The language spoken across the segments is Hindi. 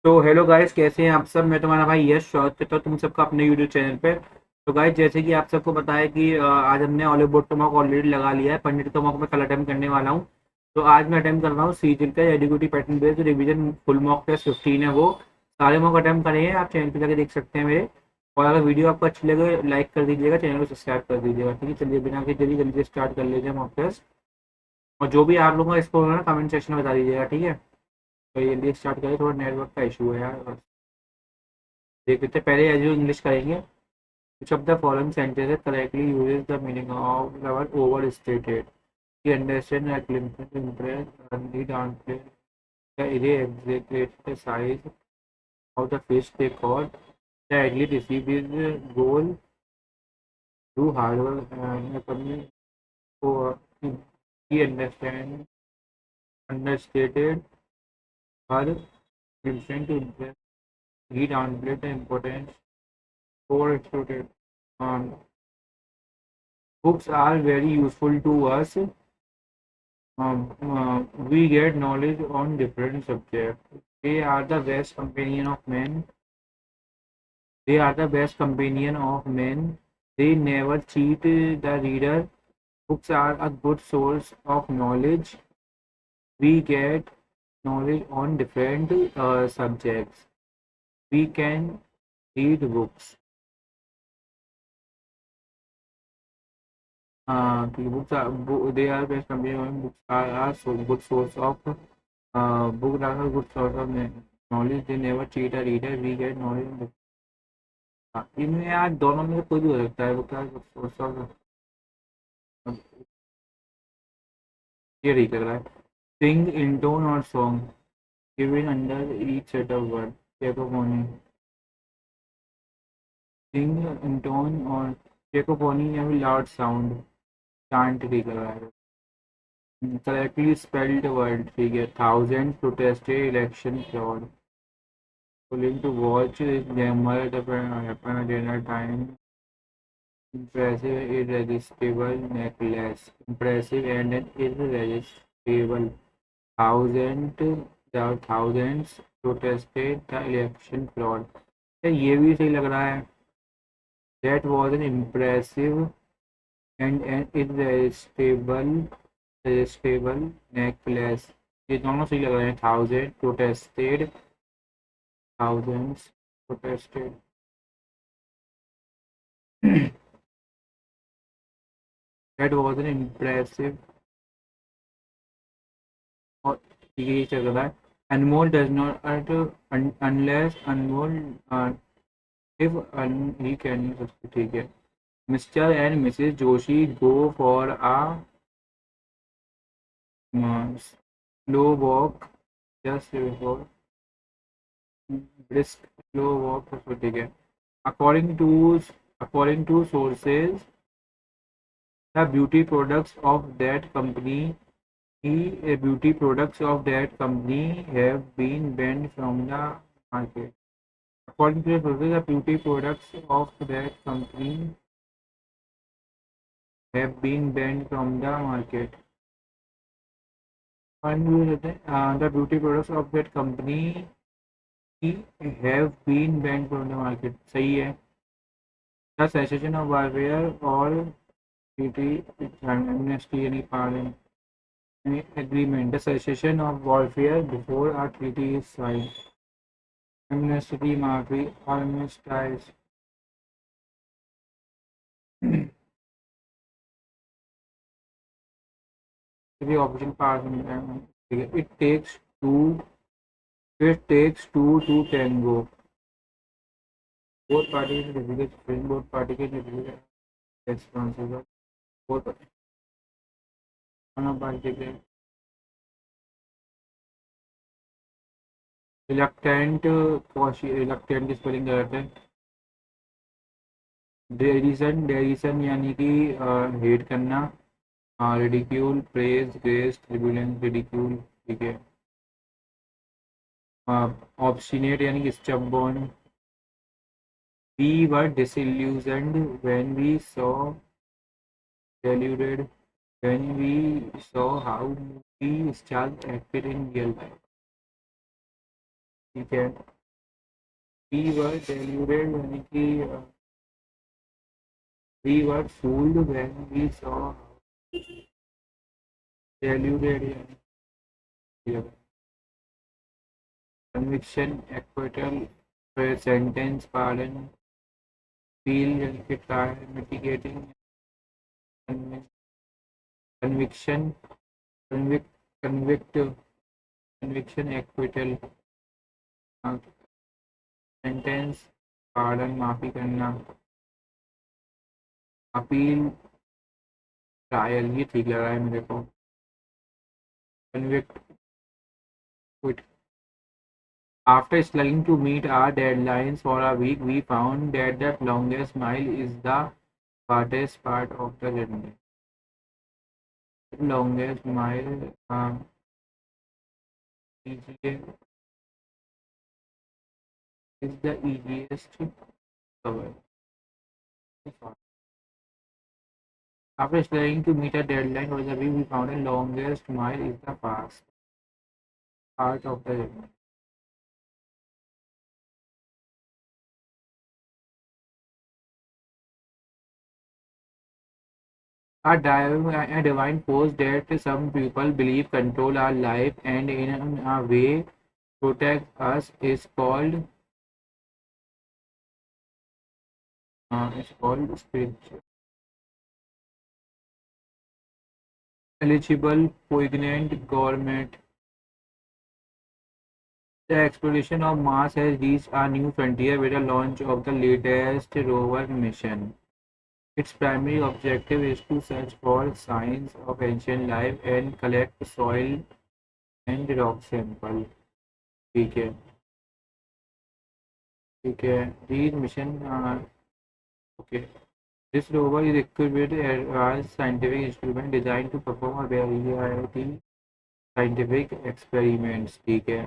तो हेलो गाइस, कैसे हैं आप सब। मैं तुम्हारा भाई यश स्वागत करता हूँ तुम सबका अपने यूट्यूब चैनल पे। तो गाइस, जैसे कि आप सबको पता है कि आज हमने ऑलिव का मॉक ऑलरेडी लगा लिया है। पनीर का मॉक मैं कल अटेम्प्ट करने वाला हूँ। तो आज मैं अटेम्प्ट कर रहा हूँ सीजन का एडीक्यूटी pattern based revision full mock test 15 है वो। सारे मॉक अटेम्प्ट करे हैं, आप चैनल पे जाकर देख सकते हैं मेरे। और अगर वीडियो आपको अच्छी लगे लाइक कर दीजिएगा, चैनल को सब्सक्राइब कर दीजिएगा। ठीक है, चलिए बिना किसी जल्दी जल्दी स्टार्ट कर लीजिए मॉक टेस्ट। और जो भी आप लोगों का स्कोर है ना, कमेंट सेक्शन में बता दीजिएगा। ठीक है, तो जल्दी स्टार्ट करें, थोड़ा नेटवर्क का इशू है यार। देख लेते हैं। पहले एज यू इंग्लिश करेंगे। Which of the following sentences correctly uses the meaning of the word overstated? He understand the Clinton impress and he downplay the area exaggerate the size of the fish they caught. The athlete received his goal through hard work and a company for he understated her intent to impress. He downplayed the importance overstated. Um, Books are very useful to us. We get knowledge on different subjects. They are the best companion of men. They are the best companion of men. They never cheat the reader. Books are a good source of knowledge. We get knowledge on different subjects. We can read books. They are best companion. Books are a good source of book are a good source of knowledge. They never cheat a reader. We get knowledge. हाँ, इनमें यार दोनों में से कोई भी हो सकता है। वो क्या सोर्स ऑफ ये ठीक लग रहा है। सिंग इन टोन और song given under each set of word cacophony. Sing in tone और कैकोफोनी या फिर लाउड साउंड। चांट ठीक लग रहा है। करेक्टली स्पेल्ड वर्ड ठीक है। Thousand protested election fraud. willing to watch Jammer happen at dinner time. Impressive, irresistible necklace. Impressive and an irresistible. Thousand, the thousands protested the election fraud. ये भी सही लग रहा है। That was an impressive and an irresistible necklace. ये दोनों सही लग रहे हैं। Thousands protested. That was an impressive और ये चल रहा है। Anmol does not unless Anmol if he can ठीक है। Mr and Mrs Joshi go for a slow walk just before brisk slow walk ठीक है। according to according to sources the beauty products of that company beauty products of that company have been banned from the market. According to the sources, the beauty products of that company have been banned from the market. The beauty products of that company have been banned from the market. सही है। The cessation of warfare or treaty amnesty any pardon any agreement. The cessation of warfare before a treaty is signed. Amnesty माफी armistice. The option pass. It takes two. It takes two to tango. Both parties difficult spring. Both party के difficult responsible. Both दोनों पार्टी के reluctant reluctant की स्पेलिंग गलत है। डेरिसन यानी कि हेट करना। रिडिक्यूल प्रेज ग्रेस ट्रिब्यूलेंस रिडिक्यूल ठीक है। ऑब्स्टिनेट यानी कि स्टबबॉर्न। We were disillusioned when we saw deluded when we saw how movie stars acted in real life. ठीक है। वी वर deluded यानी कि we were fooled when we saw deluded यानी conviction, acquittal, sentence, pardon, appeal, trial, mitigating, conviction, convict, convict, conviction, acquittal, sentence, pardon माफी करना, अपील, ट्रायल, ये ठीक लग रहा है मेरे को। Convict, quit. After struggling to meet our deadlines for a week, we found that the longest mile is the hardest part of the journey. Longest mile easiest, is the easiest to cover. After struggling to meet a deadline for the week, we found the longest mile is the fast part of the journey. A divine force that some people believe control our life and in a way protect us is called it's called spiritual. Eligible, poignant government. The exploration of Mars has reached a new frontier with the launch of the latest rover mission. Its primary objective is to search for signs of ancient life and collect soil and rock sample. ठीक है, ठीक है। These mission okay. This rover is equipped with advanced scientific instrument designed to perform a variety scientific experiments. ठीक है।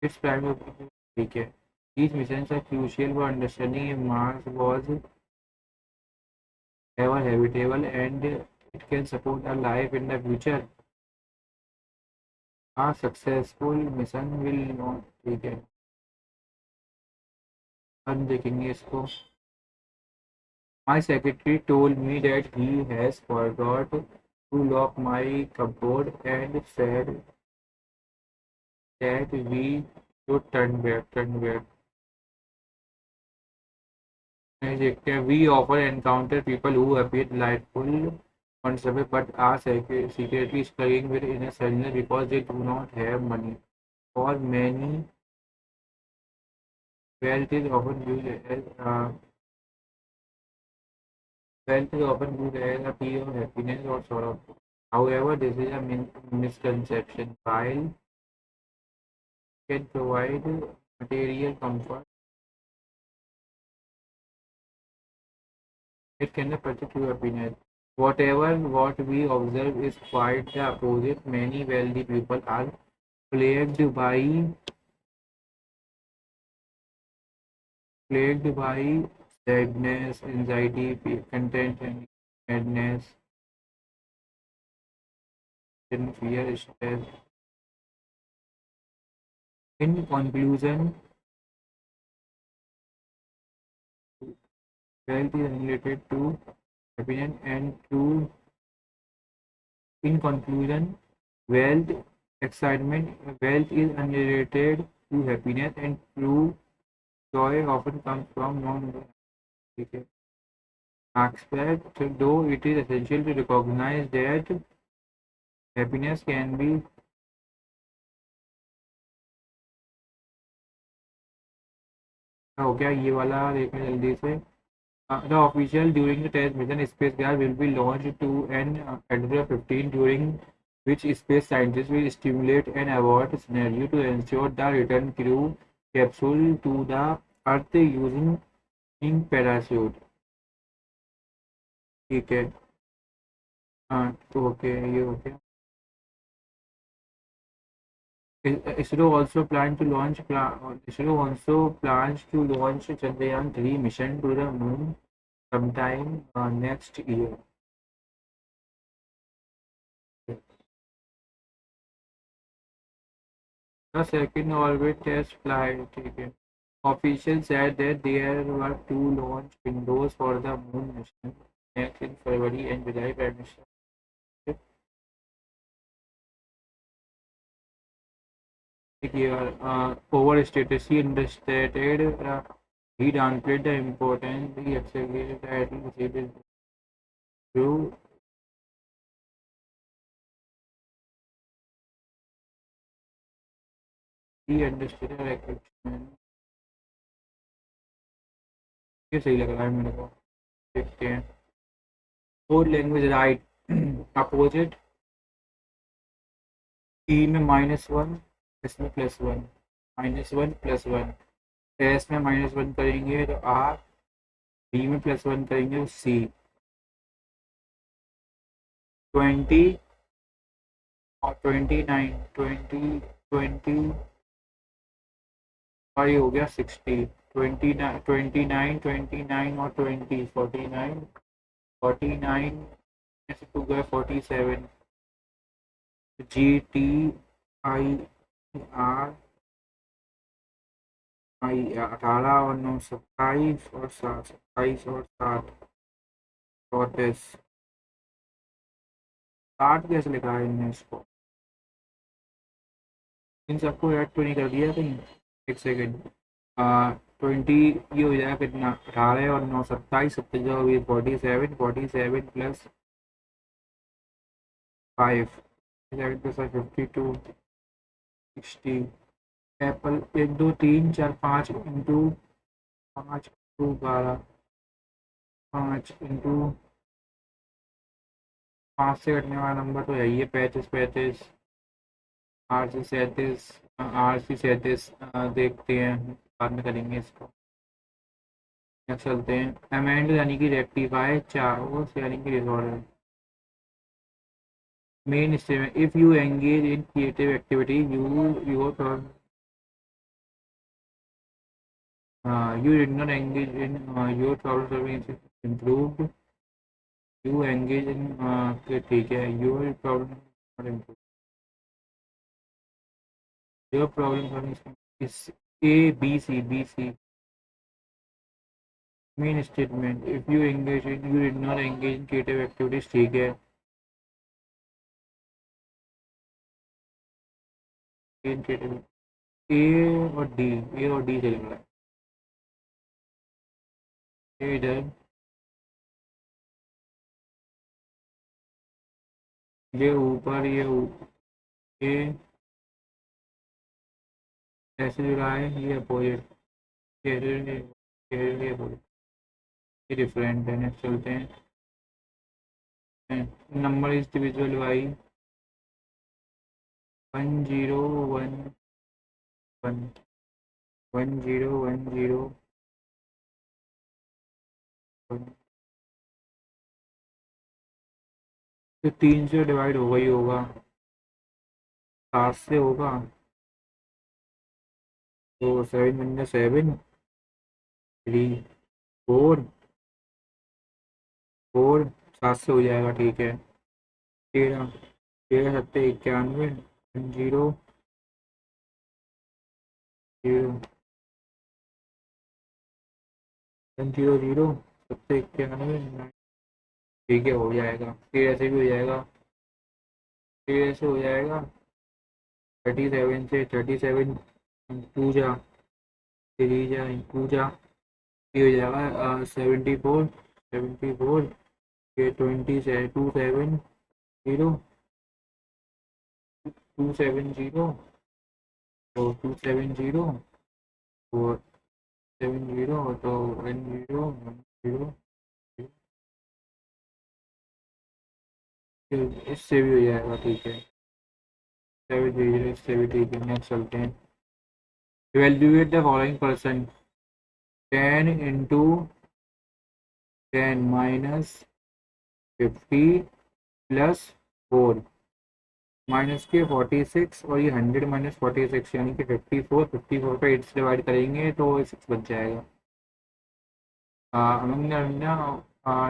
Its primary objective, ठीक है। These missions are crucial for understanding if Mars was ever habitable and it can support a life in the future. A successful mission will not, ठीक है। हम देखेंगे इसको। My secretary told me that he has forgot to lock my cupboard and said that we should turn back. We often encounter people who appear delightful on surface but are secretly struggling with inner sadness because they do not have money. For many, wealth is often used as a key of happiness or sorrow. However, this is a misconception. While can provide material comfort, it cannot purchase true happiness. What we observe is quite the opposite. Many wealthy people are plagued by sadness, anxiety, content, and madness, and fear, stress. In conclusion, wealth is related to happiness and true. In conclusion, wealth, wealth is unrelated to happiness and true joy often comes from non aspect, though it is essential to recognize that happiness can be हो गया ये वाला देखने जल्दी से the official during the test mission spacecraft will be launched to an altitude of 15 during which space scientists will stimulate an abort scenario to ensure the return crew capsule to the earth using in parachute. ठीक है। हाँ तो ओके ये हो गया। ISRO also plans to launch Chandrayaan 3 mission to the moon sometime next year. The The second orbit test flight, ठीक है. Officials said that there were two launch windows for the moon mission, next in February and July permission. Here, overstated, he understated, he downplayed the importance, he exaggerated that he said it true. He understood the restriction. ये सही लग रहा है मेरे को. देखते हैं. Code language right. Opposite. E में -1, S में +1, -1 +1. S में -1 करेंगे तो R, B में +1 करेंगे तो C. 20 और 29, 20 और ये हो गया 60. 29 29 29 और 20 49 49 ऐसे तो गया 47. GTIR 18 और 9 27 और 7 27 और 7 34. 60 कैसे लिखा है इनने इसको? इन सबको ऐड तो नहीं कर दिया कहीं? एक सेकेंड. 20 ये हो जाएगा कितना? 18 और 9 27 27 47 47 plus 5 7 plus 52 60. Apple 1 2 3 4 5 into 5 into 12 5 into 5 से कटने वाला नंबर तो है ये 35 35 RC 37 देखते हैं बाद में करेंगे इसको. चलते हैं. अमेंड यानी कि रेक्टिफाई, चाहो यानी कि disorder. Main statement. If you engage in creative activity U turn you did not engage in your problem solving is improved. You engage in ठीक है. Your problem not improved. Your problem solving is A B C. Main statement. If you engage in you did not engage in creative activities, ठीक है. In creative A और D चल रहा है. इधर ये ऊपर ये ऐसे जुड़ा है. ये अपोजिट ये डिफरेंट है. चलते हैं. नंबर इज डिविजिबल बाई 1011 1010 तो 3 से डिवाइड होगा ही होगा. 7 से होगा तो 7 बन 7 3 4 4 7 से हो जाएगा. ठीक है. 13 13 7 91 0 0 0 0 7 91. ठीक है हो जाएगा. 13 से भी हो जाएगा. 13 से हो जाएगा. 37 से 37 टू जा 3 जा टू जा ये हो जाएगा 74 ये 20 से 270 270 तो 270 और 70 तो 10 इससे भी हो जाएगा. ठीक है. 7 इससे भी ठीक है. नेक्स्ट चलते हैं. Evaluate the following person. 10 into 10 minus 50 plus 4 minus के 46 और ये 100 माइनस 46 यानी कि 54 पे 8 से डिवाइड करेंगे तो 6 बच जाएगा.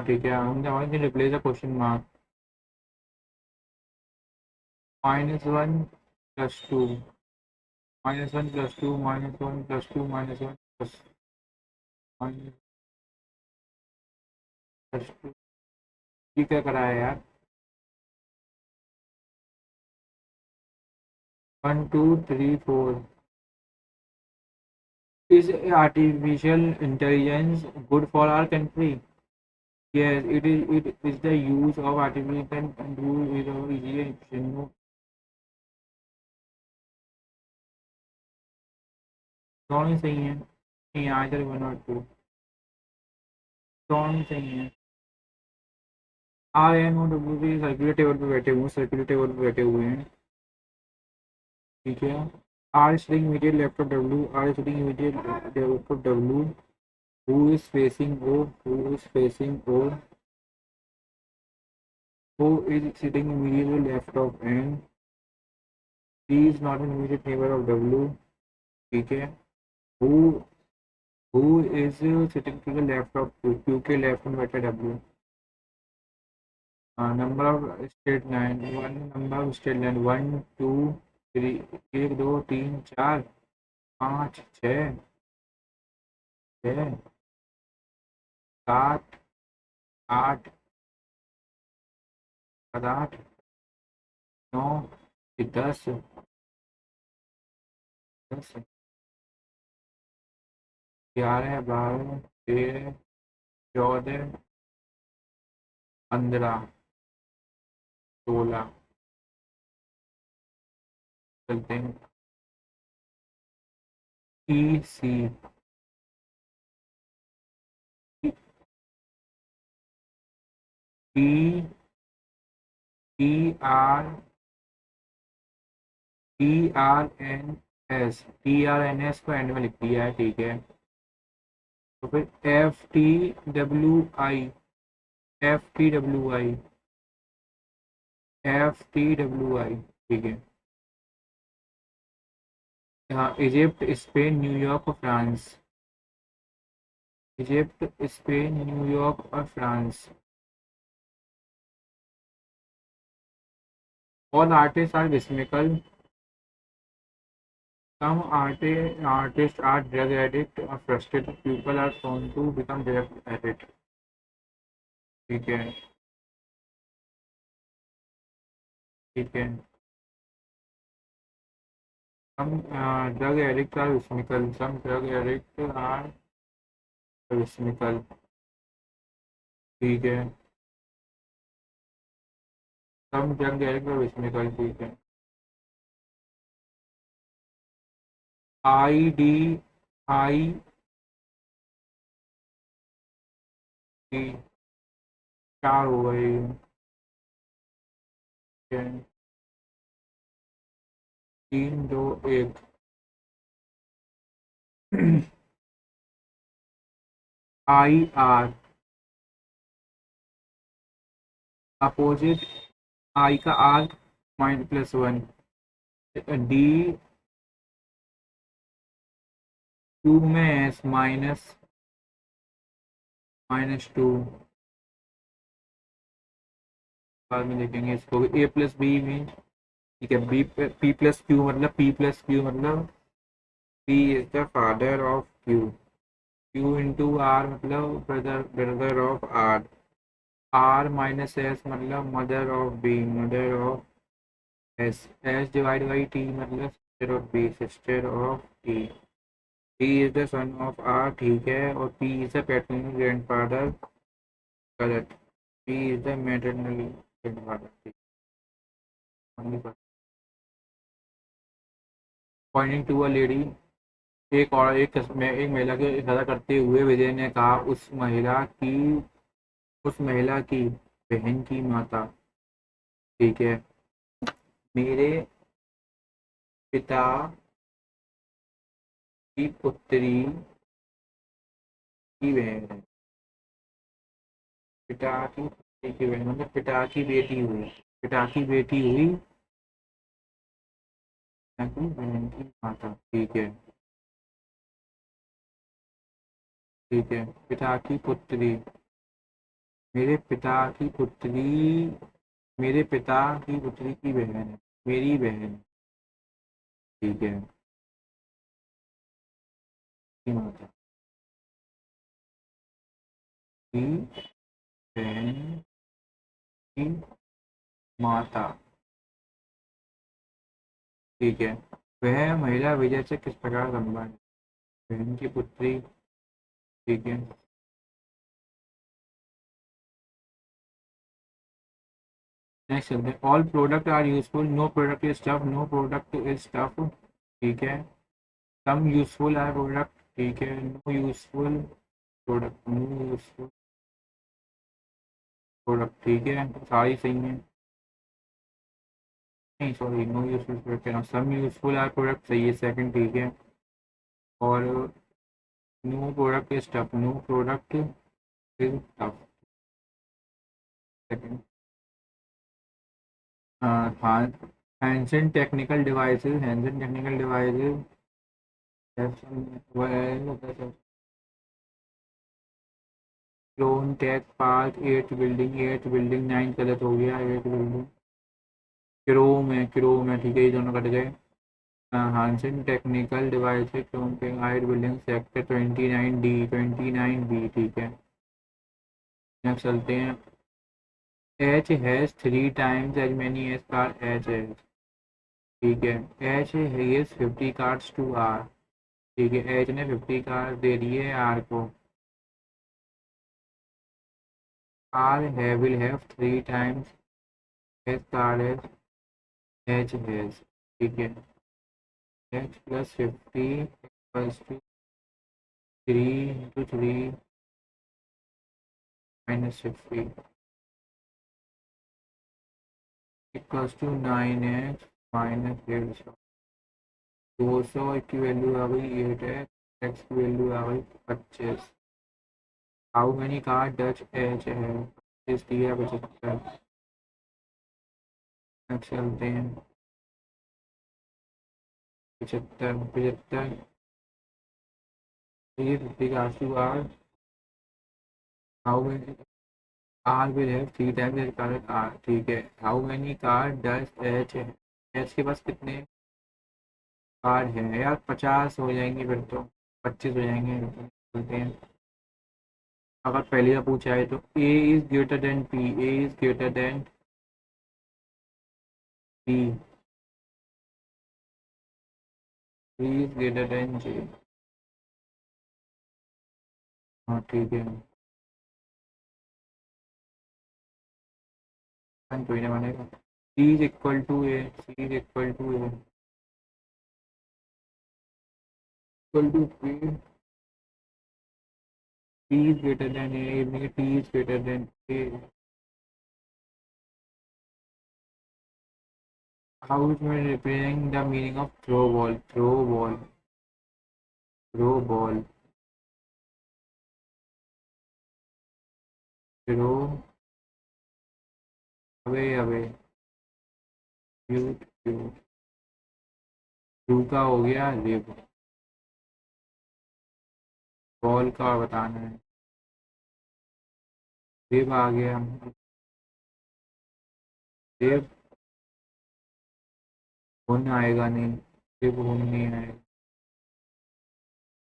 ठीक है. हमने रिप्लेस द क्वेश्चन मार्क. -1 + 2 -1 + 2 -1 + 2 -1 + -2। ये क्या करा है यार? 1 2 3 4। Is artificial intelligence good for our country? Yes, it is. It is the use of artificial intelligence is a easier efficient. दोनों ही सही है। नहीं, आइदर 1 और 2 दोनों ही सही है। RNOW सर्कुलर टेबल पे बैठे हुए हैं, सर्कुलर टेबल पे बैठे हुए हैं। ठीक है। R sitting immediate left of W, R sitting immediate left of W, who is facing O, who is facing O, who is sitting immediately left of N, P is not an immediate neighbor of W। ठीक है। Who who is sitting to the left of Q, Q के लेफ्ट में बैठा W। Number of state line, one number of state line 1 2 3, 1 2 3 4 5 6 6 7 8 8 9 10 10 11 12 13 14 15 16। चलते हैं। E C T T R T R N S को एंड में लिख दिया है। ठीक है। तो फिर एफ टी डब्ल्यू आई। ठीक है। हाँ, इजिप्ट स्पेन न्यूयॉर्क और फ्रांस। इजिप्ट स्पेन न्यूयॉर्क और France. All artists are whimsical. Some artists are drug addicts or frustrated people are prone to become drug addicts। ठीक है। ठीक है। Some drug addicts are whimsical. Some drug addicts are whimsical। ठीक है। Some drug addicts are whimsical। ठीक है। IDIT 4 हो गए। ठीक है। 3 2 1। IR opposite. आई का आर -1। डी क्यू में एस -2। बाद में देखेंगे इसको। A+B में। ठीक है। P+Q मतलब P is the father of Q। Q into R मतलब ब्रदर ऑफ आर। R-S मतलब mother of B, mother of S. S divide by T मतलब sister of B, sister of T. T is the son of R. ठीक है। और P is the paternal grandfather. Correct. P is the maternal grandfather. Pointing to a lady. एक और एक महिला के इशारा करते हुए विजय ने कहा, उस महिला की बहन की माता। ठीक है। मेरे पिता की पुत्री की बहन है। पिता की पुत्री की बहन मतलब पिता की बेटी हुई। पिता की बेटी हुई, पिता की बहन की माता। ठीक है। ठीक है। पिता की पुत्री। मेरे पिता की पुत्री मेरे पिता की पुत्री की बहन है, मेरी बहन। ठीक है। माता, की बहन की माता। ठीक है। वह महिला विजय से किस प्रकार संबंध? बहन की पुत्री। ठीक है। नेक्स्ट चलते हैं। All product are useful, no product is tough, no product is tough. ठीक है। Some useful are product. ठीक है। No useful product, no useful product. ठीक है, सारी सही है। नहीं sorry, no useful product, some useful are product सही है, सेकंड ठीक है। और no product is tough, no product is tough, second. हाँ। Ancient technical devices, ancient technical devices clone tech park, at building, eight building, nine गलत हो गया, एट बिल्डिंग क्रोम है, क्रोम है। ठीक है, ये दोनों कट गए। Hanson technical devices clone tech height building sector 29 D, 29 B. ठीक है। नेक्स्ट चलते हैं। H has three times as many as car H है। ठीक है। H has 50 cards to R. ठीक है, एच ने 50 कार्ड दे दिए आर को। आर है will have three times as card as H has. ठीक है। H plus 50 equals to 3 into 3 minus 50 equals to 9 H minus 150। 200 की वैल्यू आ गई 8 एक्स की वैल्यू आ गई 25। How many car does H है? 25 दिया, 75। अब चलते हैं। 75, 75, ये 50 का answer R. How many R will have three times car R. ठीक है। How many car does H है? एच के पास कितने कार है यार? 50 हो जाएंगे फिर तो, 25 हो जाएंगे। चलते हैं। अगर पहले का पूछा है तो A is greater than P, A is greater than P, P is greater than J. हाँ ठीक है। कोई ना बनेगा। C is equal to A, C is equal to A, equal to P, P is greater than A, T is greater than A. How is मैं representing the meaning of throw ball, throw ball, throw ball, throw away, away, cute, cute. Two का हो गया रिप, बॉल का बताना है। रिप आ गया, रिप हुन आएगा नहीं, रिप हुन नहीं आएगा,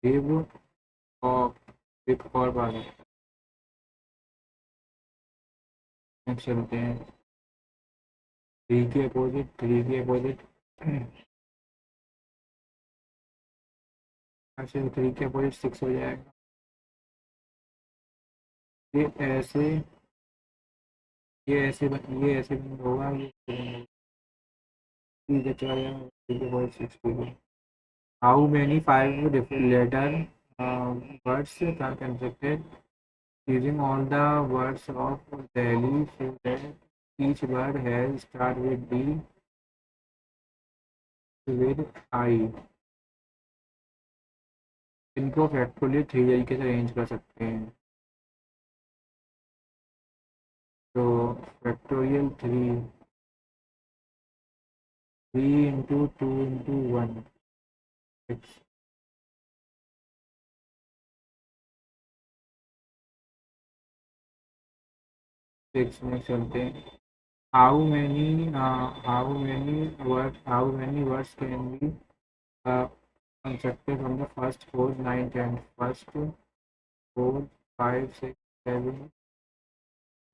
रिप ऑफ, रिप और आ गया। नेक्स्ट चलते हैं। थ्री के अपोजिट, थ्री के अपोजिट। अच्छा, थ्री के अपोजिट 6 हो जाएगा। ये ऐसे, ये ऐसे बंद होगा, ये ऐसे बंद होगा। ठीक है, चला जाएगा। थ्री के अपोजिट 6 ठीक है। How many five different letter words are constructed using all the words of Delhi so that each word has start with D with I। इनको फैक्टोरियल 3 तरीके से अरेंज कर सकते हैं। तो फैक्टोरियल 3, 3 इंटू 2 इंटू 1, 6। 6 में चलते हैं। How many words can be constructed from the first 4, 9, 10. First 4, 5, 6, 7,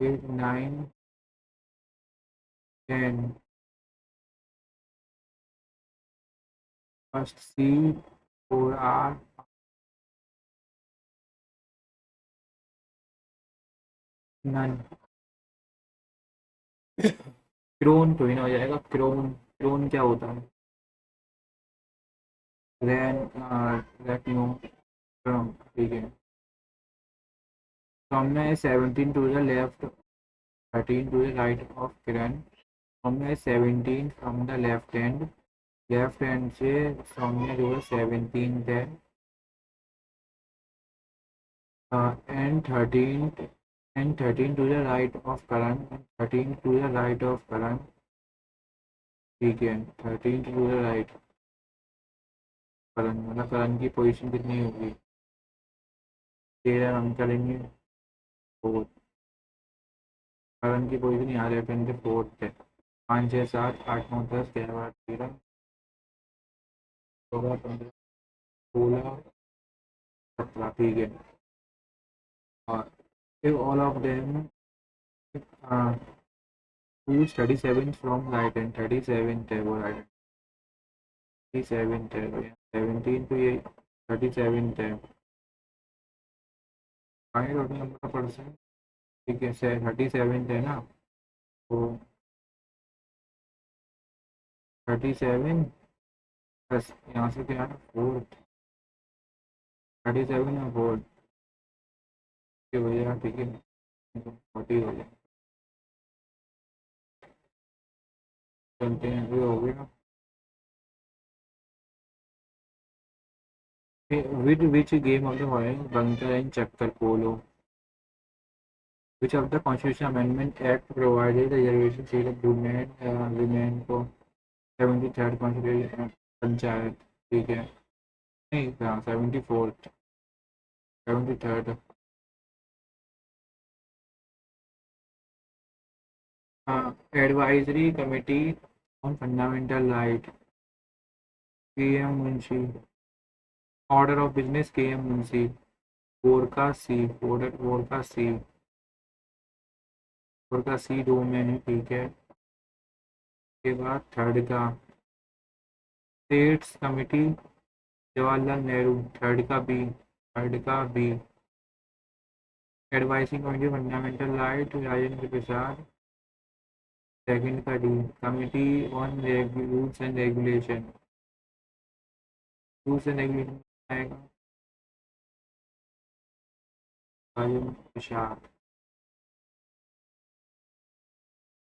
8, 9, 10. First C, 4 R, none. Crown तो ही ना हो जाएगा। क्रोन, क्रोन क्या होता है? रैन, रेक्नो, क्रोन, ठीक है। तो हमने 17 to the left, 13 to the right of Kiran. हमने 17 from the लेफ्ट हैंड से सामने जो है 17 है, and 13 to the right of Karan, 13 to the right of Karan, ठीक है। 13 टू द राइट करण, मतलब करण की पोजीशन कितनी होगी? 13 हम करेंगे 4, करण की पोजीशन यहाँ लेफ्ट हैंड से 4 है। 5, 6, 7, 8, 9, 10, 11, 12, 13, 14, 15, 16, 17, ठीक है। और if all of them uh, choose 37 from right and 37 है वो right, 37 है, 17 तो ये 37 है, आगे टोटल नंबर का परसेंट, ठीक है। 37 है ना, तो 37 प्लस यहाँ से क्या है 4, 37 और 4 हो जाएगा, ठीक है। 40 हो जाएगा, चलते हैं, ये हो गया। With which game of the following bunker and चक्कर पोलो, which of the Constitution Amendment Act provided the reservation seat of women को 73rd कॉन्स्टिट्यूशन पंचायत, ठीक है। नहीं था 74th, 73rd। Advisory committee on fundamental right, K M Munshi. Order of business, K M Munshi. Four का सी 2 में है, ठीक है। के बाद थर्ड का states committee Jawaharlal Nehru, third का B. Advising committee fundamental right Rajendra Prasad, second का D. Committee on rules and regulation, आएगा राजेंद्र प्रसाद।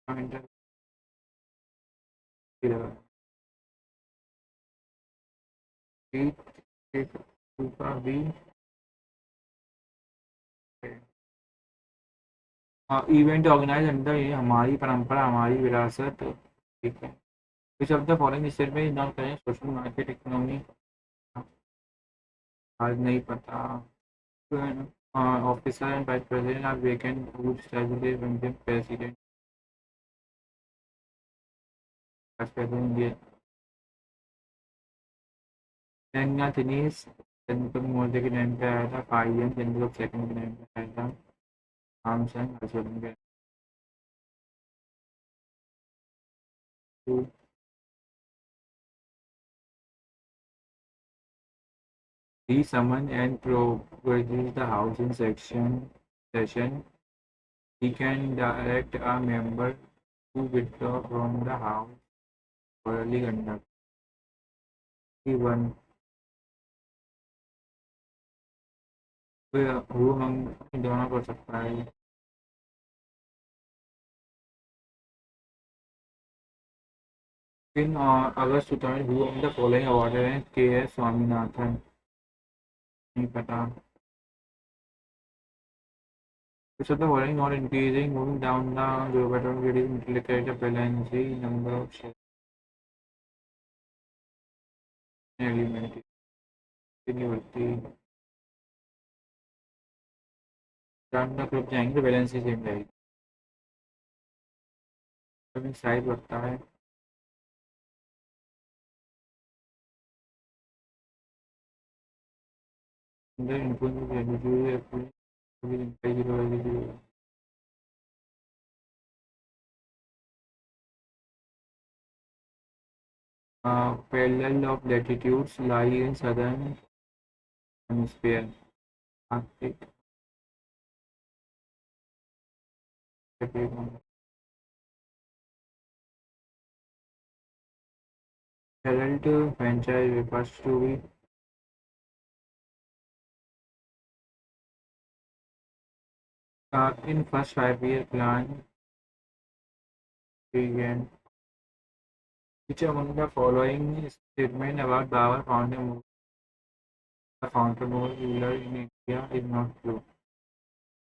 फंडामेंटल का बी। इवेंट ऑर्गेनाइज अंडर, ये हमारी परंपरा हमारी विरासत, ठीक है। Which of the following state में नॉट करें सोशल मार्केट इकोनॉमी, आज नहीं पता। Officer and vice president are vacant president, vice president ये तेलंगाना दिनेश चंद्रगुप्त मौर्य के टाइम पे आया था, पाइयन चंद्रगुप्त सेकंड के टाइम पे आया था, रामचंद्र हर्षवर्धन के। He summoned and prorogues the House in session. He can direct a member to withdraw from the House for early conduct. One who हम दोनों कर सकता है। In August 2000, who of the following awarded है के एस स्वामीनाथन, नहीं पता। Which of the following not increasing, moving down the geometric reducing multiplicative valency number of shares element university, data group जाएंगे तो वैलेंसी सेम रहेगी, साइज बढ़ता है। The influence of energy parallel of latitudes lie in southern hemisphere. Arctic, Capricorn. Herald franchise refers to be in first 5 year plan began. Which among the following statement about Babur found a more ruler in India is not true?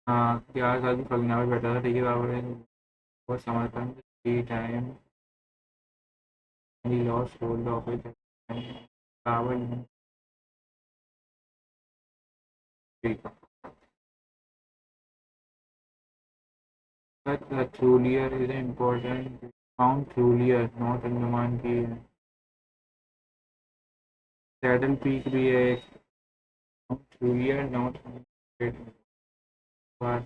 11 साल की फलना में बैठा था, ठीक है, बाबर ने वो समर्थन three time he lost hold of it and Babur in Africa. But the Thulier is an important Mount Thulier, not Andaman की है. सैडल पीक भी है एक. Mount Thulier, not but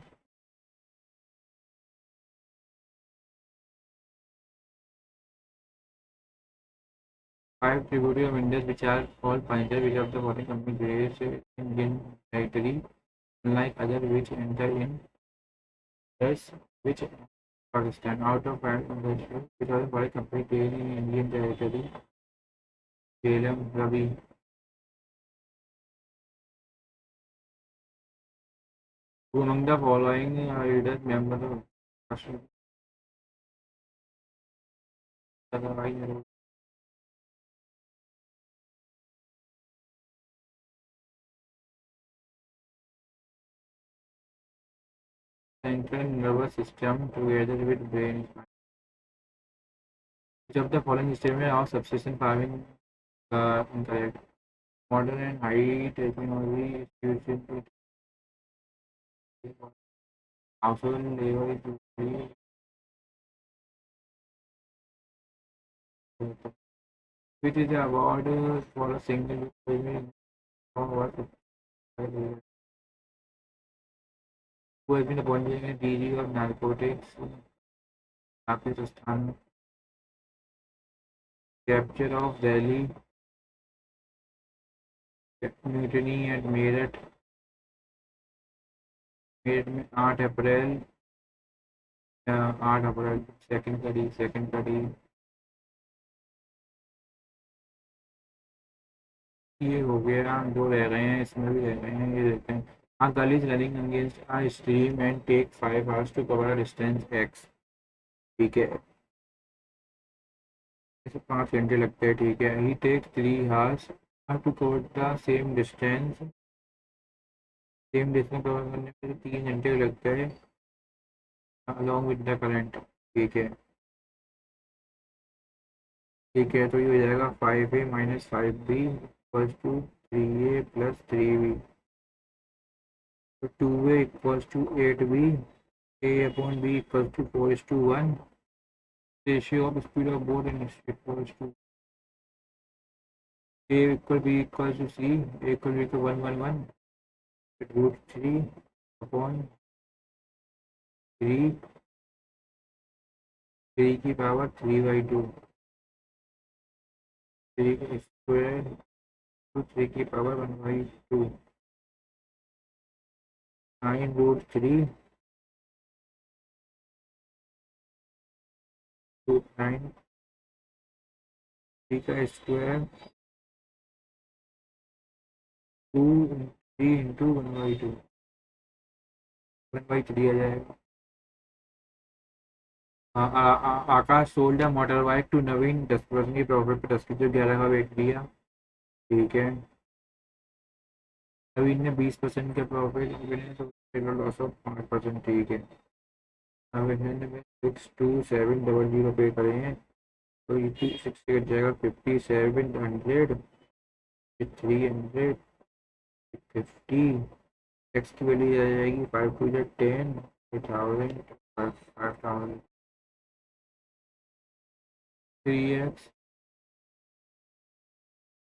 5 tributaries of Indus which are all pointed which of the following company creates Indian territory unlike other which enter in thus which Pakistan out of 5 which of the following company creates in Indian territory Salem Ravi. Who among the following leaders members of Rashtrapati central nervous system together with brain. Which of the following statement are subsistence farming incorrect? Modern and high technology is used in household labor is usually which is the award for a single woman who has been appointed in DG of narcotics Pakistan. Capture of Delhi, mutiny at Meerut, Meerut में 8 अप्रैल 8 अप्रैल सेकंड कड़ी ये हो गया. दो रह गए हैं, इसमें भी रह गए हैं, ये देखते हैं. हाँ, girl is running against a stream and take 5 hours to cover a distance X. ठीक है, इसे 5 घंटे लगते हैं. ठीक है, he takes 3 hours to cover the same distance cover करने में 3 घंटे लगते हैं अलॉन्ग विद द करंट. ठीक है, ठीक है, तो ये हो जाएगा 5a-5b = 3a + 3b. तो 2a = 8b, a/b = 4:1. Ratio of speed of boat in equals to a = b = c, a = 111 √3/3, 3 की पावर 3/2, 3 का स्क्वायर टू 3 की पावर 1/2, 9√3 9, 3 का स्क्वायर 2 3 इंटू 1/2, 1/3 आ जाएगा. Akash sold the motorbike to Naveen 10% की प्रॉफिट पे 10 की जो 11 का बेच दिया. ठीक है, नवीन ने 20% का प्रॉफिट तो लॉस ऑफ 5%. ठीक है, नवीन ने 62700 पे करे हैं तो ये 6 से कट जाएगा 5700, 300, 50. एक्स की वैल्यू आ जाएगी 5 2 10, 1000, 5000, 3x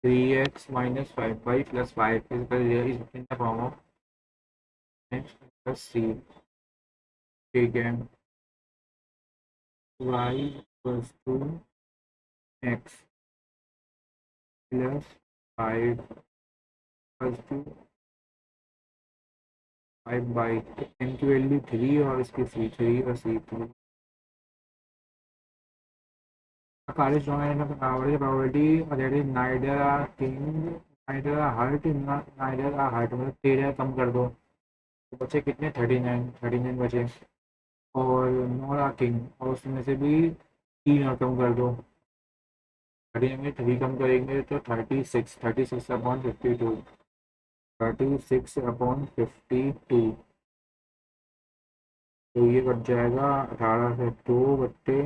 3x minus 5y plus 5 is in the form of x plus c. ठीक है, y equals to x plus 5 equals to 5 by n की वैल्यू 3 और इसकी c 3 और c 3. College joined the probability that is neither a king, neither a hurt, neither a hurt. मतलब 13 कम कर दो तो बचे कितने, 39 बचे. और नॉट आ किंग, और उसमें से भी 3 और कम कर दो. 39 में 3 कम करेंगे तो 36 अपॉन 52. 36 अपॉन 52, तो ये बच जाएगा 18 से 2 बट्टे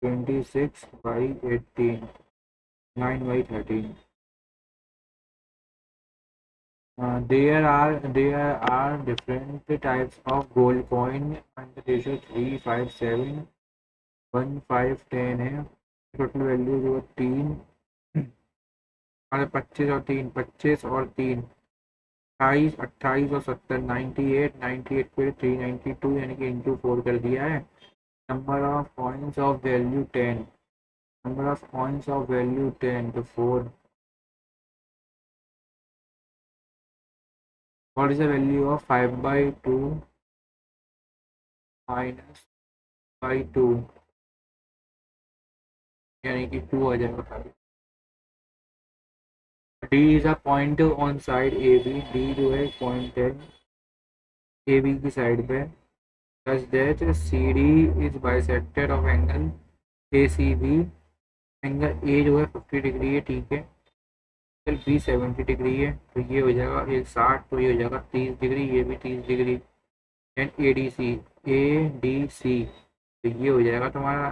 26 by 18, 9 by 13. There are different types of gold coin and the ratio 3, 5, 7, 1, 5, 10 है. टोटल वैल्यू जो 3 और 25 और 3 28 और 70 98 पे 392 यानी कि इंटू 4 कर दिया है. Number of coins of value 10, number of coins of value 10 तो 4. What is the value of 5/2 minus by 2, यानी कि 2 आ जाएगा. D is a point on side A B, D जो है पॉइंट है ए बी की साइड पे. Such that C D is bisector of angle A C B. Angle A जो है 50 डिग्री है, ठीक है. एंगल बी 70 डिग्री है, तो ये हो जाएगा 160, तो ये हो जाएगा 30 डिग्री, ये भी 30 degree. And A D C, तो ये हो जाएगा तुम्हारा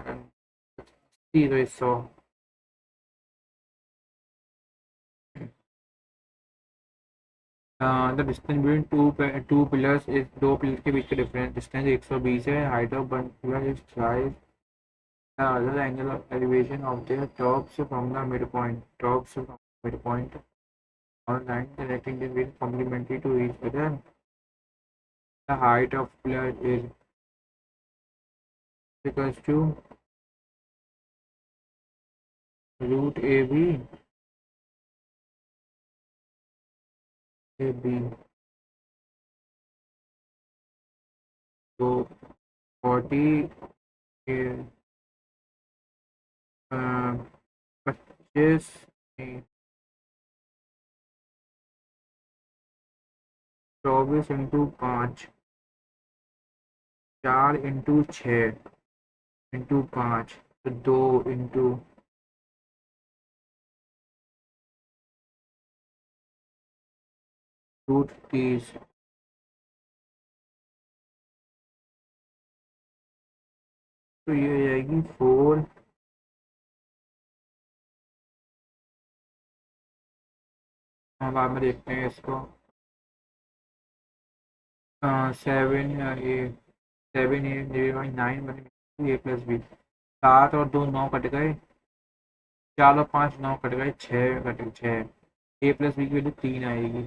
80 तो 100. The distance between two pillars is, दो पिलर के बीच का डिफरेंस डिस्टेंस 120 है. Height of one pillar is thrice the other angle of elevation of their tops from the midpoint or line connecting them with complementary to each other. The height of pillar is equals to root AB. So 40 25 24 into 5, 4 into 6 into 5, तो 2 इंटू रूट 30, तो ये हो जाएगी 4. हम बाद में देखते हैं इसको. 7 ए 9 बने ए प्लस बी. 7 और 2 9 कट गए, 4 और 5 9 कट गए, 6 कट 6. ए प्लस बी की वैल्यू 3 आएगी.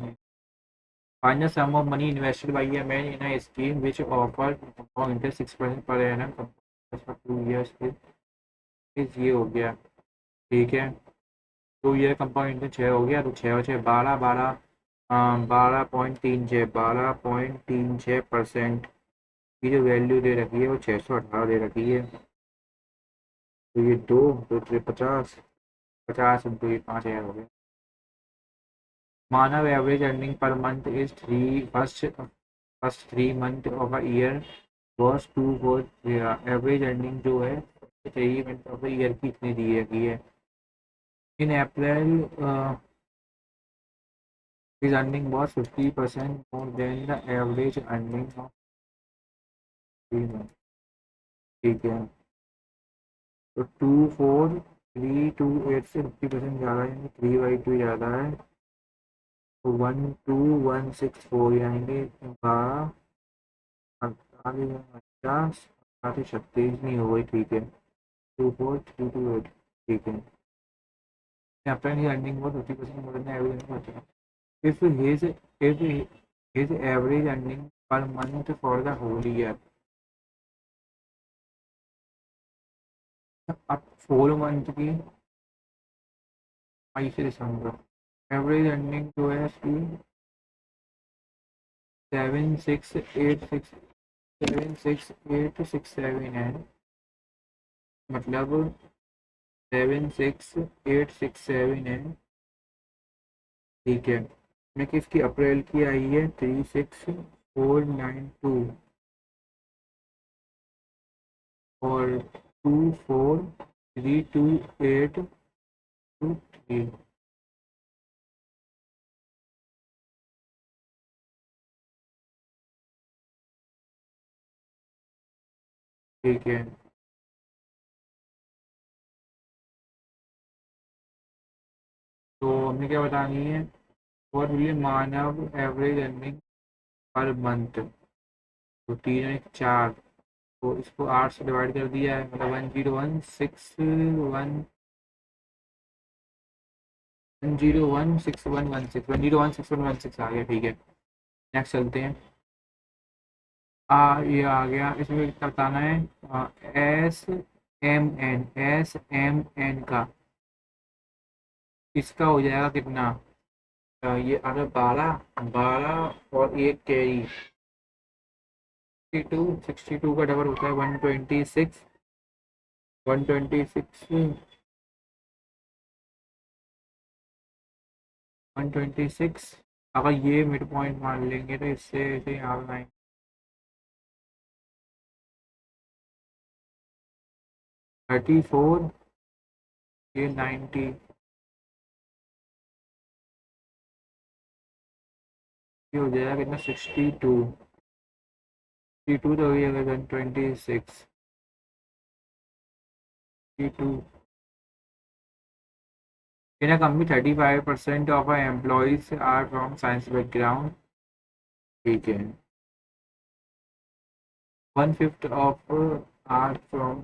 Final sum of money invested by a man in a scheme which offer compound interest 6% per annum for 2 years is, ये हो गया, ठीक है. 2 ईयर कंपाउंड इंटरेस्ट 6 हो गया, तो 6 और 6 12, 12.36%. की जो वैल्यू दे रखी है वो 618 दे रखी है. तो ये 2 तो 50, 50 इंटू ये 5000 हो गया. Manav average earning per month is first 3 month of a year was 2 4. Average earning जो है 3 मंथ ऑफ द ईयर की इतनी दी रखी है. इन अप्रैल his earning was 50% more than the average earning of 3 months. ठीक है, तो 24,328 से 50% ज़्यादा, यानी 3/2 ज़्यादा है. तो 12,164 यानी कि 12, 48, 50, 36 नहीं हो गई, ठीक है. 24,328 ठीक है, after his earning was 50% more than the average earning per month. If his average earning per month for the whole year, अब 4 मंथ की 22 दिसंबर एवरेज अर्निंग जो है इसकी 76867 है, मतलब 76867 है। ठीक है, मैं किसकी अप्रैल की आई है 36492 और 243283। ठीक है, तो हमें क्या बतानी है, और ये मानव एवरेज अर्निंग पर मंथ, तो 3 और 1 4, तो इसको 8 से डिवाइड कर दिया है, मतलब 1016116 आ गया। ठीक है, नेक्स्ट चलते हैं। ये आ गया, इसमें कितना बताना है, एस एम एन का इसका हो जाएगा कितना, ये अगर 12 और 1 कैरी 62 का डबल होता है 126 126 126। अगर ये मिड पॉइंट मान लेंगे तो इससे ऐसे यहाँ बनाएंगे 34, ये 90, ये हो जाएगा कितना 62 तो हो जाएगा 126 62। In a company 35% of our employees are from science background। ठीक है, 1/5 of are from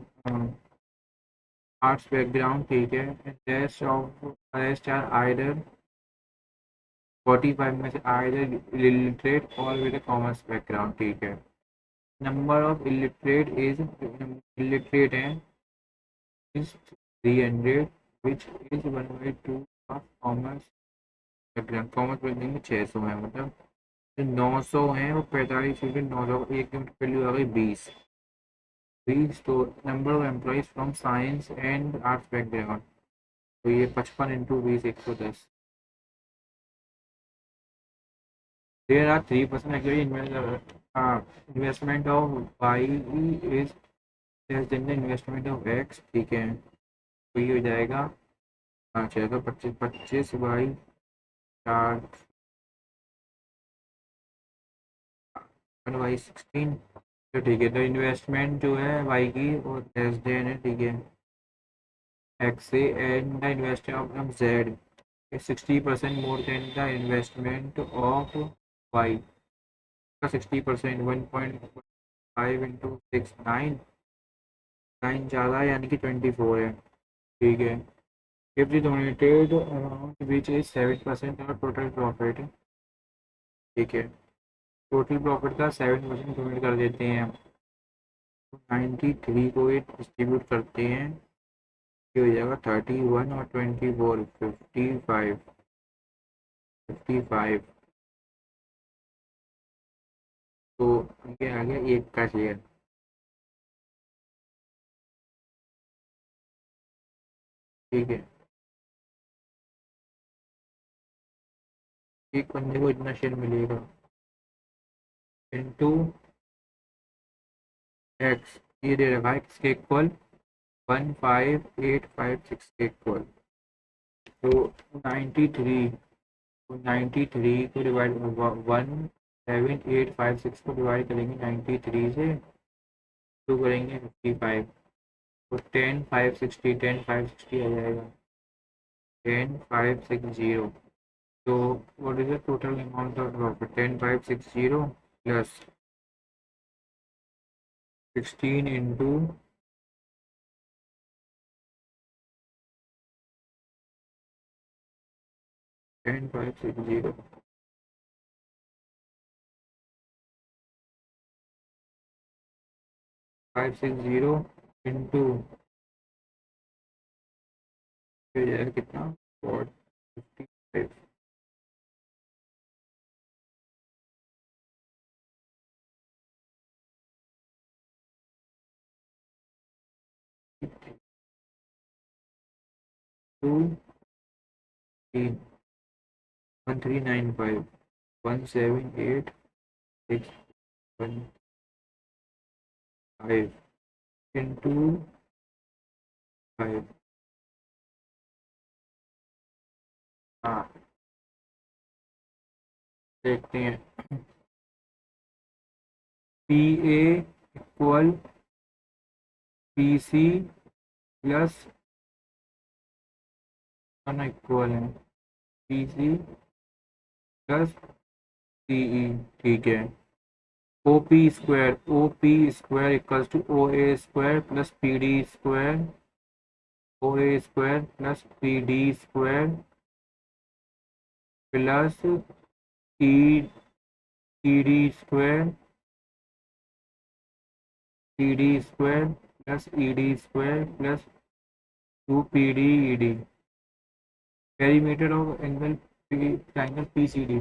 arts background। ठीक है, rest are either 45 में से either illiterate or with a commerce background। ठीक है, number of illiterate है is 300, which is 1/2 of commerce background। Commerce background में 600 है, मतलब जो 900 हैं वो 45 900, एक की वैल्यू आ गई 20। तो number of employees from science and arts background, तो ये 55 into 20 110। There are 3% actually investment of Y is less than the investment of X. ठीक है, तो ये हो जाएगा 625 25/4 1/16। तो ठीक है, तो इन्वेस्टमेंट जो है वाई की और लेस देन है, ठीक है, एक्स से, and the investment of Z 60% more than the investment of Y का 60%। 1.5 इंटू 6 9 9 ज़्यादा है, यानी कि 24 है। ठीक है, if the donated amount which is 7% और टोटल प्रॉफिट। ठीक है, टोटल प्रॉफिट का 7% डोनेट कर देते हैं, 93 को ये डिस्ट्रीब्यूट करते हैं, ये हो जाएगा 31 और 24 55। तो ये आ गया एक का शेयर। ठीक है, एक बंदे को इतना शेयर मिलेगा इंटू एक्स, ये दे रखा है किसके इक्वल 15856 के इक्वल। तो 93, तो 93 को डिवाइड 17856 को डिवाइड करेंगे 93 से, तो करेंगे 55, तो 10 560 आ जाएगा 10560। तो what is the total amount of profit 10560 plus 16 into 10,560 560 into कितना 455 टू 1395 178,615 इंटू 5। हाँ देखते हैं। P A equal P C plus equal है P C plus C E. ठीक है। O P square equals to O A square plus P D square O A square plus P D square plus T D square T D square plus E D square plus 2 PD ED। Perimeter of angle triangle PCD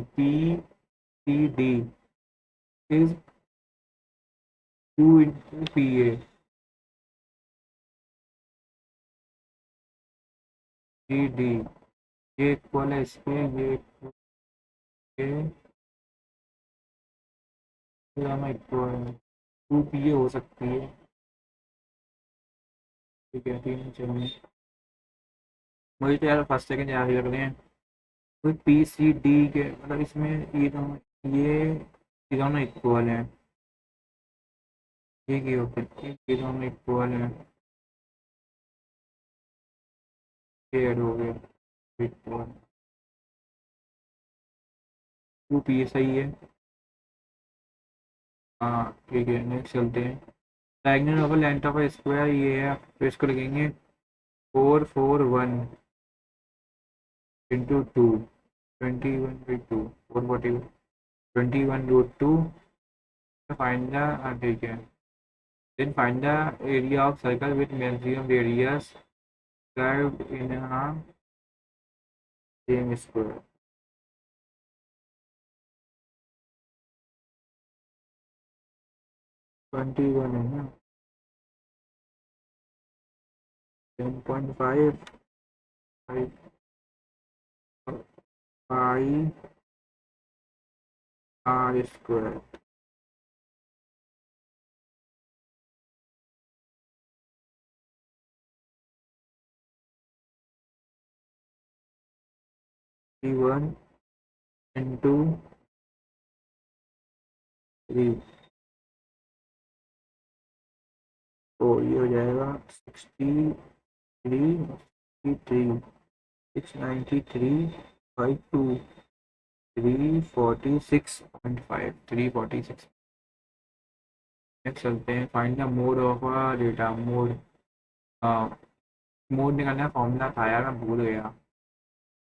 is 2 into PA GD। ये इक्वल है इसके ये इक्वल 2 PA हो सकती है। ठीक है तीन चलिए मुझे तो यार फर्स्ट सेकंड याद ही रख रहे हैं। तो PCD के मतलब इसमें ये दोनों इक्वल हैं। ये होते हैं ये दोनों इक्वल हैं। ये ऐड हो गया इक्वल 2 PA सही है। हाँ ठीक है नेक्स्ट चलते हैं। Diagonal of length of square ये है तो इसको लिखेंगे 441 इंटू 2 21/2 440 21√2। फाइंड द ठीक है then find the area of circle with maximum radius curved in a same square. Twenty one है ना 10.5 pi R square. One into 3 तो ये हो जाएगा 636 346.5 नेक्स्ट चलते हैं find the mode of data mode. Mode निकालने का फॉर्मूला था यार मैं भूल गया।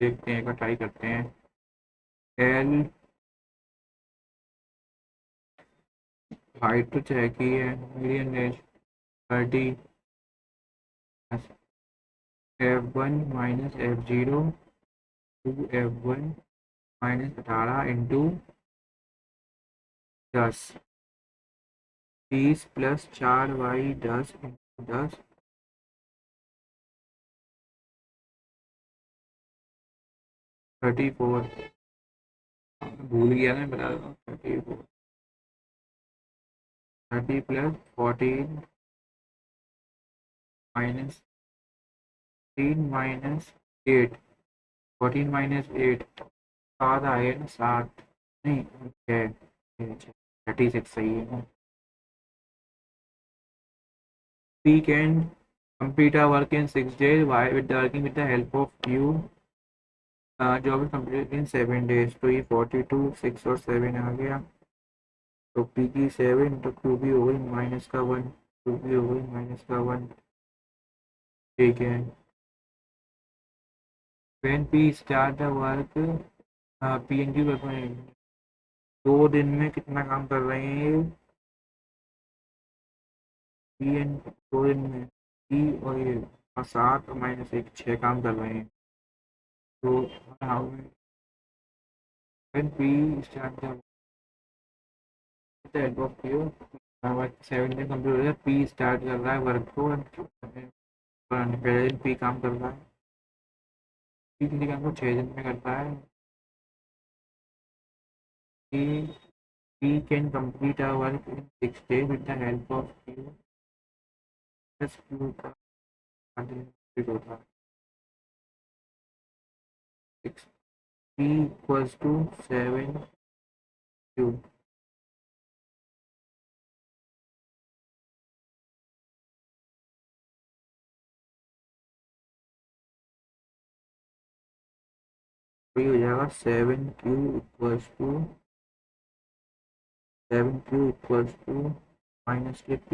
देखते हैं एक बार ट्राई करते हैं। एल हाइट तो चेक ही है median range 30 F1 minus F0 2F1 minus 18 into 10 30 plus 4Y 10 into 10 34 भूल गया ना बता रहा हूँ 34 30 प्लस 14 माइनस 3 माइनस 8 14 माइनस 8 7 आए ना 7 नहीं 36 सही है। We can complete our work in 6 days while with working with the help of you. Job is completed in 7 days। तो ये 42 6 और 7 आ गया तो P की 7 तो Q भी हो गई माइनस का 1 Q भी हो गई माइनस का 1। ठीक है when P start the work, P and Q 2 दिन में कितना काम कर रहे हैं ये? पी एन 2 दिन में पी और ये 7 माइनस 1 6 काम कर रहे हैं। तो how when P start the help of P, 7 दिन कंप्लीट हो गया, पी स्टार्ट कर रहा है वर्क को, पहले दिन पी काम कर रहा है, पी किसी काम को 6 दिन में करता है। P P can complete our work in 6 days with the help of Q plus Q का complete होता है 6 P equals to 7 Q। वही हो जाएगा 7Q माइनस के P,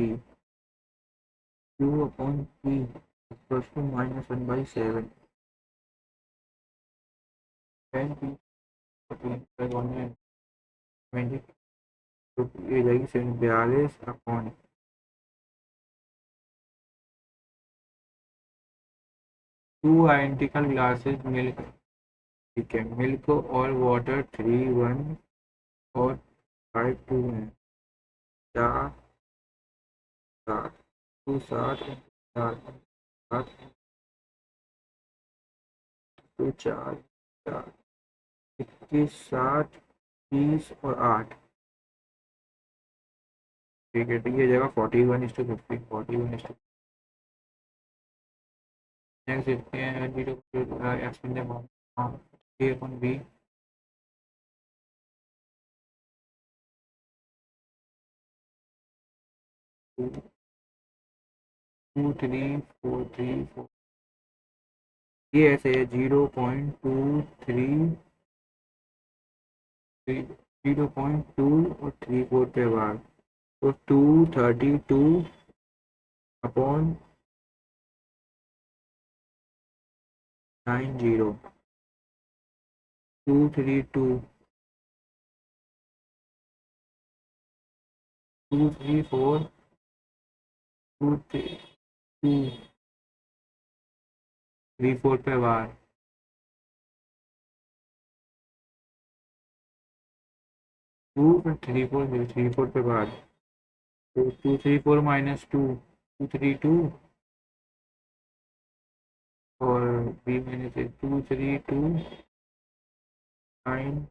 Q upon P equals to -1/7। 10P तो ये जाएगी 42 अपॉन 2 आइडेंटिकल ग्लासेस मिल्क। ठीक है, मिल्क और वाटर 3 1 और 5 2 है, 4 7 2 7 4 7 2 4 4 21 7 30 और 8। ठीक है, ठीक है, जगह 41:50, 41:50। नेक्स्ट देखते हैं जीरो एक्सपेंड अमाउंट ए अपॉन बी। 2 3 4 3 4, ये ऐसे है 0.2 और 3/4 पे बार, तो 232/90, 232 234 2 3 4 पे बार, 2 3 4 पे बार, तो 234 माइनस 2 232 और बी माइनस 2 3 2 9।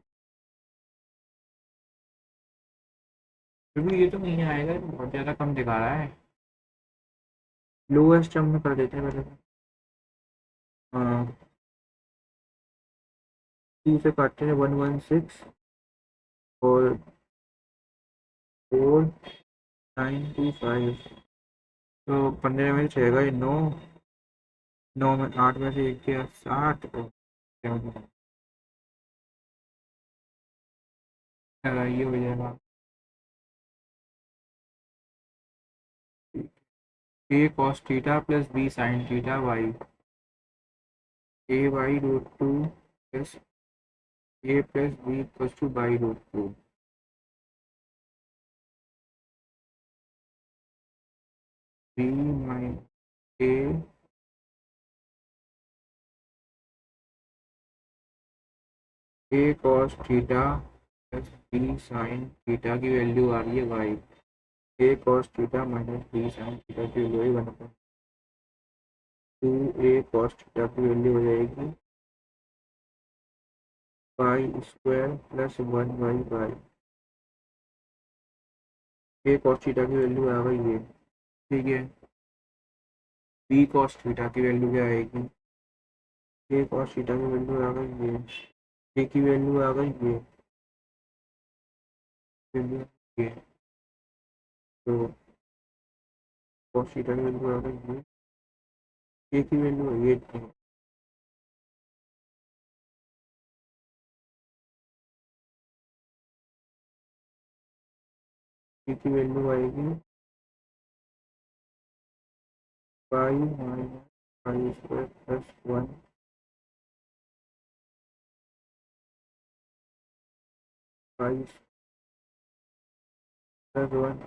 फिर भी ये तो नहीं आएगा, तो बहुत ज़्यादा कम दिखा रहा है। लोएस्ट टर्म में कर देते हैं पहले। हाँ, 2 से काटते हैं 116 और 4925, तो 15 में से 6 गए 9, 9 में 8 में से 1 गया 7 और 7 ये हो जाएगा A cos theta plus B sine theta Y, A Y root 2 plus A plus B equals to by root 2। B minus A cos theta plus B sine theta की वैल्यू आ रही है Y, A cos theta minus B sine theta की वैल्यू आई 1/2 ए कॉस थीटा की वैल्यू हो जाएगी pi square plus 1/y। A cos theta की वैल्यू आ गई है। ठीक है, बी कॉस थीटा की वैल्यू क्या आएगी? ए कॉस थीटा की वैल्यू आ गई है, ए की वैल्यू आ गई है, वैल्यू ये, तो कॉस थीटा की वैल्यू आ गई है, ए की वैल्यू है ये थी। ए की वैल्यू आएगी pi minus pi square plus 1 22 plus 1।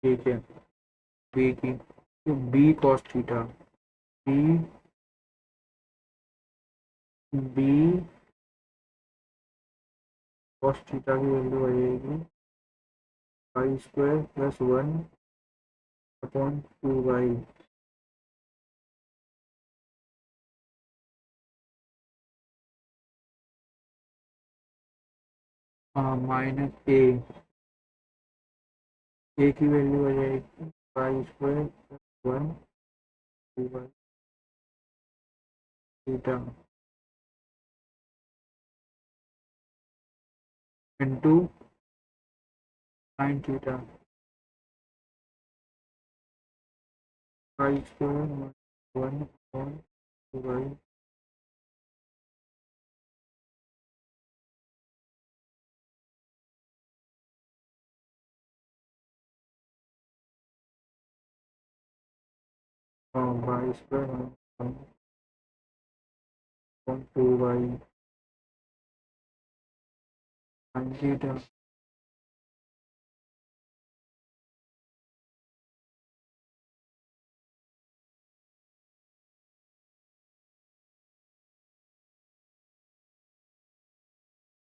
ठीक है, बी की तो B cos theta, B B cos theta की वैल्यू आ जाएगी pi square plus 1 upon 2 minus A की वैल्यू आ जाएगी pi square plus 1 2 theta into sine theta pi square minus 1 upon 2 by square minus 1 upon 2 sine theta.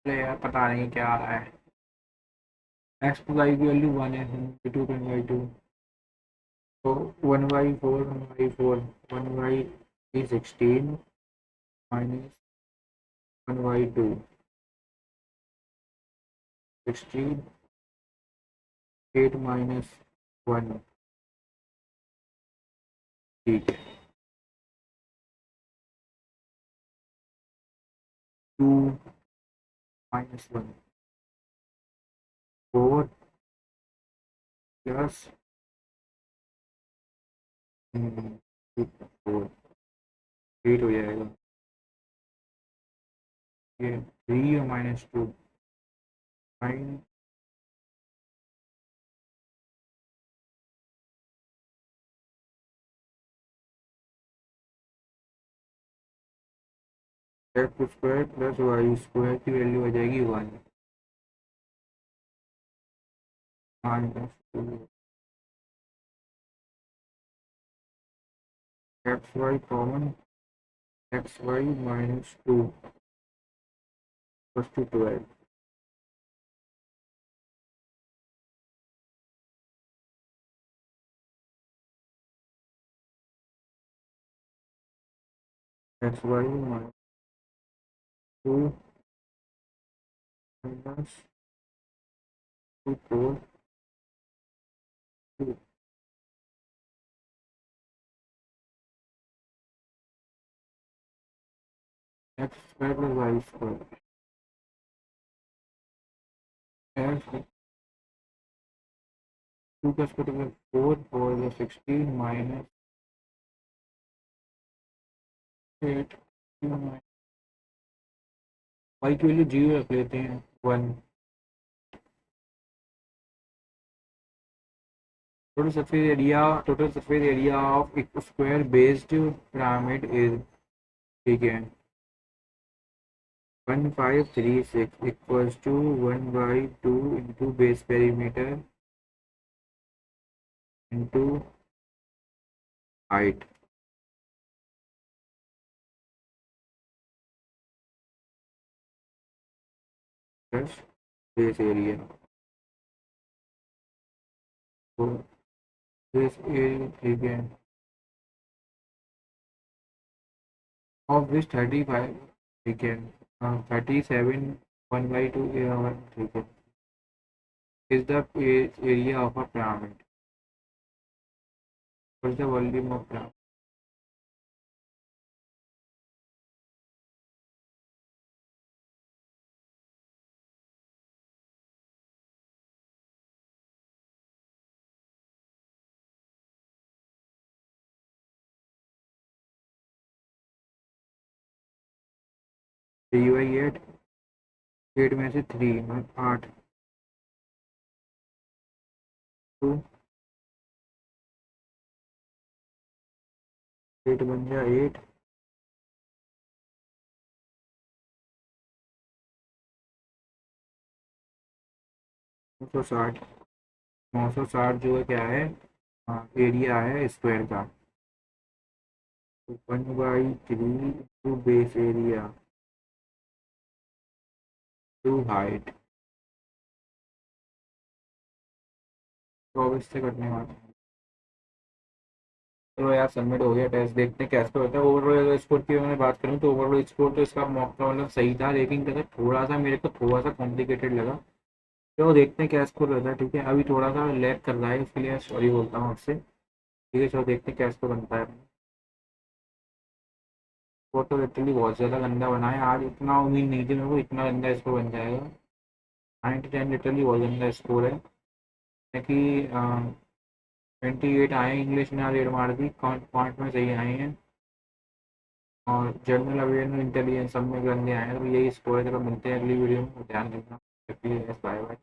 यार पता नहीं क्या आ रहा है। एक्स प्लस वाई की वैल्यू 1 है, 2 तो 1/4 1/4 1/16 माइनस 1/2 16 8 माइनस 1। ठीक है, 2 माइनस 1 4 प्लस 4 8 हो जाएगा। ये 3 और minus 2 9 X square plus Y square की वैल्यू हो जाएगी 1 minus 2 X Y common X Y minus 2 plus 2 12 X Y minus 2 minus 2 4 2 X square plus Y square X 2 का स्क्वायर 4 4 16 माइनस 8 वाई की वैल्यू 0 रख लेते हैं 1। टोटल सरफेस एरिया ऑफ एक स्क्वायर बेस्ड पिरामिड इज, ठीक है, 1536 equals to 1/2 into base perimeter into height plus base area. तो बेस एरिया, ठीक है, ऑफ दिस 35, ठीक है, 37 1/2 ठीक है, is the area of a pyramid, what is the volume of pyramid।3/8, 8 में से 3 8 तो 8 बन गया 8 960 960 जो है क्या है, एरिया है स्क्वायर का, 1/3 to base area to height, तो अब इससे कटने वाला है। चलो यार सबमिट हो गया टेस्ट, देखते हैं कैसे होता है। ओवरऑल स्कोर की मैं बात करूँ तो ओवरऑल स्कोर तो इसका मॉक का मतलब सही था, लेकिन क्या था, थोड़ा सा मेरे को थोड़ा सा कॉम्प्लिकेटेड लगा। चलो देखते हैं क्या स्कोर रहता है। ठीक है, अभी थोड़ा सा लैग कर रहा है, उसके लिए सॉरी बोलता हूँ आपसे। ठीक है, चलो देखते हैं क्या स्कोर बनता है। वो तो लिटरली बहुत ज़्यादा गंदा बना है आज, इतना उम्मीद नहीं थी मेरे को इतना गंदा स्कोर बन जाएगा। 9-10 लिटरली बहुत गंदा स्कोर है। कि 28 आए इंग्लिश में, रेड मार दी, पाँच में सही आए हैं, और जनरल अवेयरनेस इंटेलिजेंस सब में गंदे आए हैं। तो यही स्कोर है। चलो मिलते हैं अगली वीडियो में, ध्यान रखना। Bye bye.